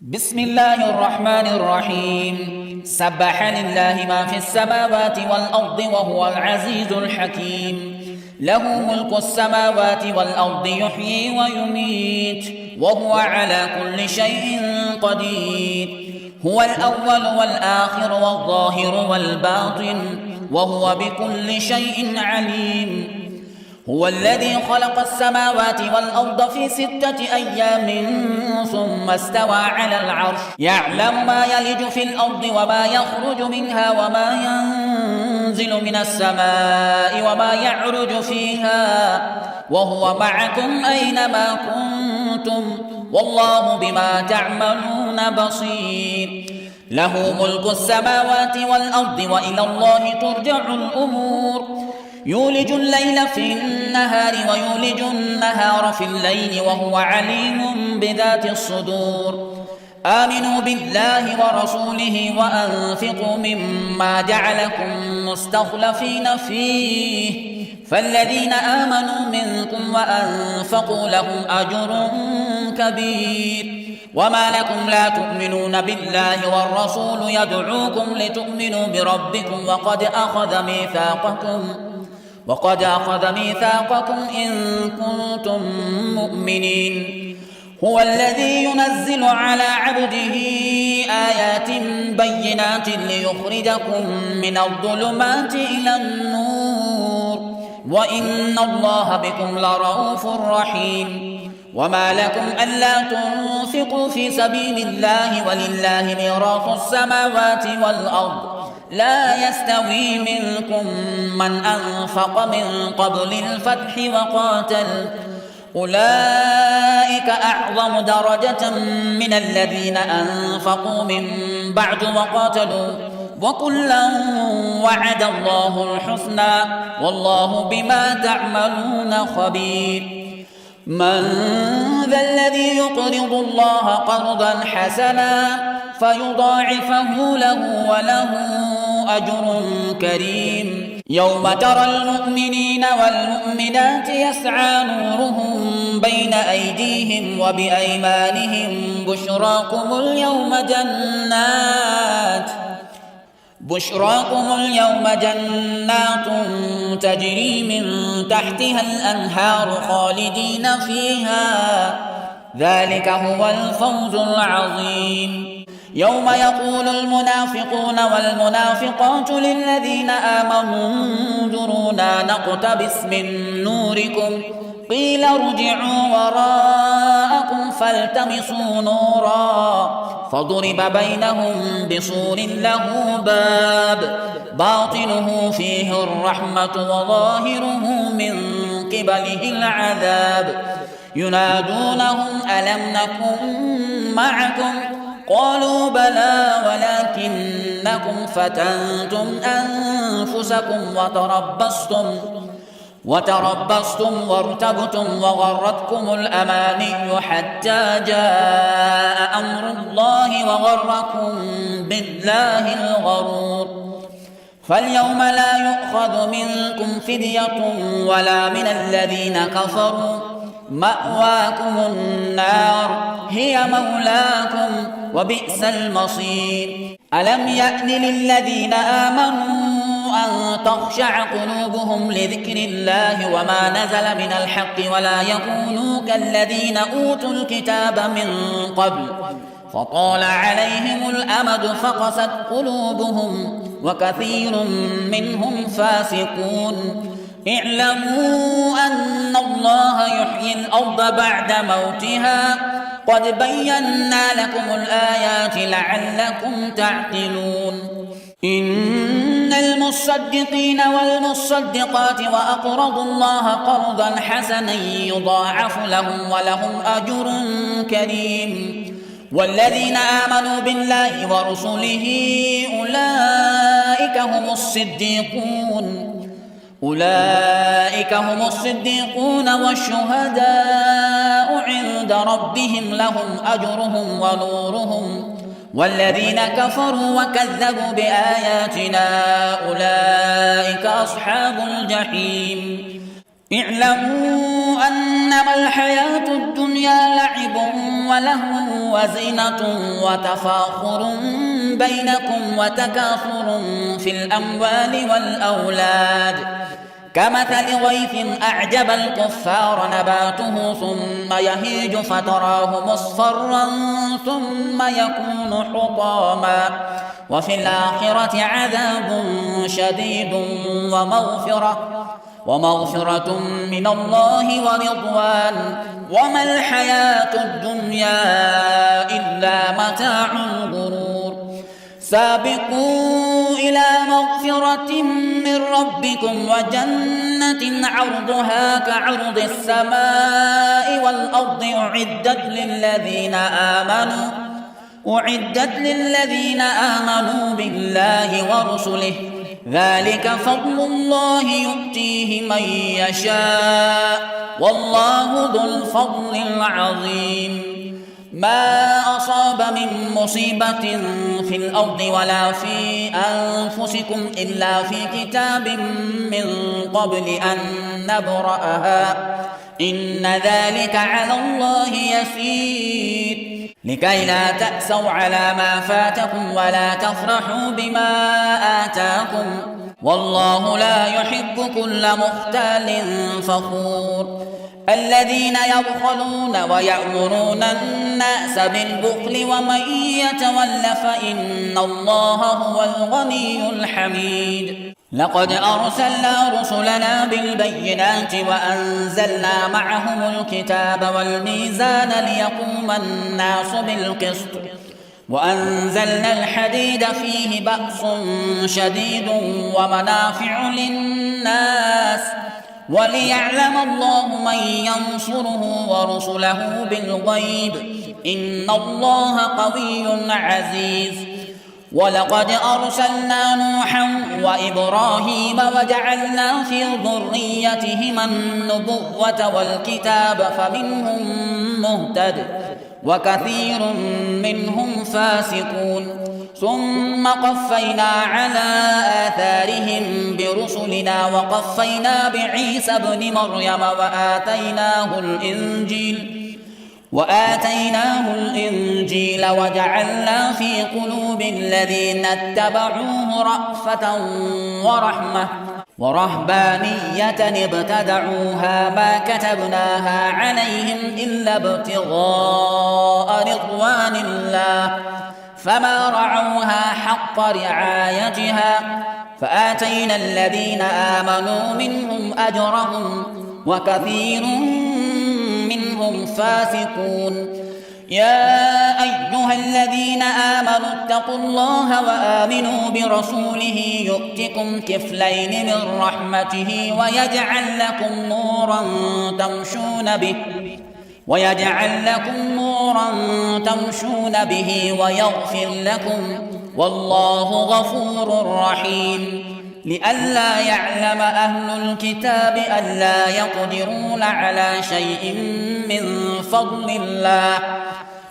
بسم الله الرحمن الرحيم. سبح لله ما في السماوات والأرض وهو العزيز الحكيم. له ملك السماوات والأرض يحيي ويميت وهو على كل شيء قدير. هو الأول والآخر والظاهر والباطن وهو بكل شيء عليم. هو الذي خلق السماوات والأرض في 6 أيام ثم استوى على العرش يعلم ما يلج في الأرض وما يخرج منها وما ينزل من السماء وما يعرج فيها وهو معكم أينما كنتم والله بما تعملون بصير. له ملك السماوات والأرض وإلى الله ترجع الأمور. يولج الليل في النهار ويولج النهار في الليل وهو عليم بذات الصدور. آمنوا بالله ورسوله وأنفقوا مما جعلكم مستخلفين فيه فالذين آمنوا منكم وأنفقوا لهم أجر كبير. وما لكم لا تؤمنون بالله والرسول يدعوكم لتؤمنوا بربكم وقد أخذ ميثاقكم إن كنتم مؤمنين. هو الذي ينزل على عبده آيات بينات ليخرجكم من الظلمات إلى النور وإن الله بكم لرؤوف رحيم. وما لكم ألا تنفقوا في سبيل الله ولله ميراث السماوات والأرض لا يستوي منكم من أنفق من قبل الفتح وقاتل أولئك أعظم درجة من الذين أنفقوا من بعد وقاتلوا وكلا وعد الله الحسنى والله بما تعملون خبير. من ذا الذي يقرض الله قرضا حسنا فيضاعفه له وله أجر كريم. يوم ترى المؤمنين والمؤمنات يسعى نورهم بين أيديهم وبأيمانهم بشراكم اليوم جنات تجري من تحتها الأنهار خالدين فيها ذلك هو الفوز العظيم. يوم يقول المنافقون والمنافقات للذين آمنوا انظرونا نقتبس من نوركم قيل ارجعوا وراءكم فالتمسوا نورا فضرب بينهم بسور له باب باطنه فيه الرحمة وظاهره من قبله العذاب. ينادونهم ألم نكن معكم قالوا بلى ولكنكم فتنتم أنفسكم وتربصتم وارتبتم وغرتكم الأماني حتى جاء أمر الله وغركم بالله الغرور. فاليوم لا يؤخذ منكم فدية ولا من الذين كفروا مأواكم النار هي مولاكم وبئس المصير. ألم يأن للذين آمنوا أن تخشع قلوبهم لذكر الله وما نزل من الحق ولا يكونوا كالذين أوتوا الكتاب من قبل فطال عليهم الأمد فقست قلوبهم وكثير منهم فاسقون. اعلموا أن الله يحيي الأرض بعد موتها قد بينا لكم الآيات لعلكم تعقلون. إن المصدقين والمصدقات وأقرضوا الله قرضا حسنا يضاعف لهم ولهم أجر كريم. والذين آمنوا بالله ورسله أولئك هم الصديقون والشهداء عند ربهم لهم أجرهم ونورهم. والذين كفروا وكذبوا بآياتنا أولئك أصحاب الجحيم. اعلموا أنما الحياة الدنيا لعب ولهو وزينة وتفاخر بينكم وتكاثر في الأموال والأولاد كمثل غيث أعجب الكفار نباته ثم يهيج فتراه مصفرا ثم يكون حطاما وفي الآخرة عذاب شديد ومغفرة من الله ورضوان وما الحياة الدنيا إلا متاع الغرور سابقوا إلى مغفرة من ربكم وجنة عرضها كعرض السماء والأرض أعدت للذين آمنوا بالله ورسله ذلك فضل الله يؤتيه من يشاء والله ذو الفضل العظيم ما أصاب من مصيبة في الأرض ولا في أنفسكم إلا في كتاب من قبل أن نبرأها إن ذلك على الله يسير لكي لا تأسوا على ما فاتكم ولا تفرحوا بما آتاكم والله لا يحب كل مختال فخور الذين يبخلون ويأمرون الناس بالبخل ومن يتول فإن الله هو الغني الحميد لقد أرسلنا رسلنا بالبينات وأنزلنا معهم الكتاب والميزان ليقوم الناس بالقسط وأنزلنا الحديد فيه بأس شديد ومنافع للناس وليعلم الله من ينصره ورسله بالغيب إن الله قوي عزيز ولقد أرسلنا نوحا وإبراهيم وجعلنا في ذريتهما النبوة والكتاب فمنهم مهتد وكثير منهم فاسقون ثم قفينا على آثارهم برسلنا وقفينا بعيسى ابن مريم وآتيناه الإنجيل وجعلنا في قلوب الذين اتبعوه رأفة ورحمة ورهبانية ابتدعوها ما كتبناها عليهم إلا ابتغاء رضوان الله فما رعوها حق رعايتها فآتينا الذين آمنوا منهم أجرهم وكثير منهم فاسقون يا أيها الذين آمنوا اتقوا الله وآمنوا برسوله يؤتكم كفلين من رحمته ويجعل لكم نورا تمشون به ويغفر لكم والله غفور رحيم لئلا يعلم أهل الكتاب ألا يقدرون على شيء من فضل الله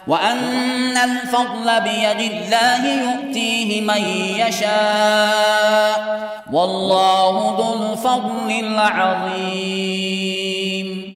وأن الفضل بيد الله يؤتيه من يشاء والله ذو الفضل العظيم